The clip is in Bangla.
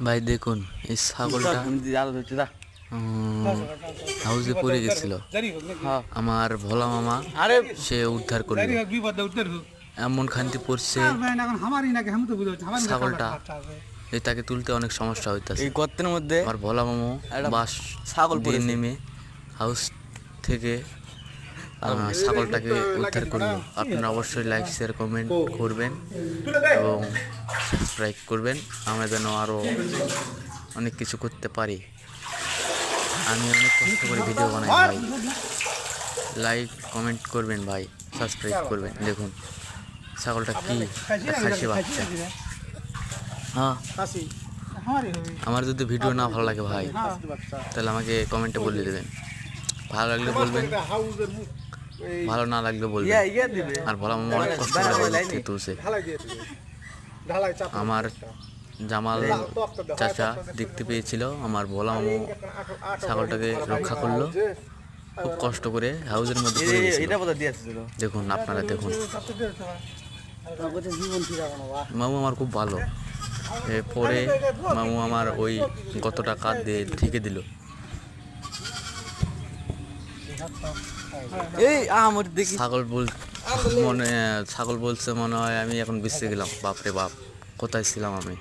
ভাই দেখুন এই ছাগলটা হাউসে পড়ে গেছিল, আমার ভোলা মামা সে উদ্ধার করলো। এমন খান্তি পড়ছে ছাগলটা, তাকে তুলতে অনেক সমস্যা হইতেছে। এই গর্তের মধ্যে আমার ভোলা মামা বাস ছাগল দিয়ে নেমে হাউস থেকে ছাগলটাকে উদ্ধার করলো। আপনারা অবশ্যই লাইক শেয়ার কমেন্ট করবেন এবং সাবস্ক্রাইব করবেন, আমরা যেন আরও অনেক কিছু করতে পারি। আমি অনেক কষ্ট করে ভিডিও বানাই ভাই, লাইক কমেন্ট করবেন ভাই, সাবস্ক্রাইব করবেন। দেখুন ছাগলটা কি খাসি বাচ্চা। হ্যাঁ, আমার যদি ভিডিও না ভালো লাগে ভাই তাহলে আমাকে কমেন্টে বলে দেবেন, ভালো লাগলে বলবেন, ভালো না লাগলে বলবেন। আর ভোলা মামা অনেক কষ্ট করে তুলছে। আমার জামাল চাচা দেখতে পেয়েছিল, আমার ভোলা মামা ছাগলটাকে রক্ষা করলো খুব কষ্ট করে, হাউসের মধ্যে পড়ে গেছিল। দেখুন আপনারা দেখুন, মামু আমার খুব ভালো। পরে মামু আমার ওই কতটা কাঁধ দিয়ে ঠেকে দিল। ছাগল বলছে মনে হয় আমি এখন বেঁচে গেলাম। বাপরে বাপ, কোথায় ছিলাম আমি।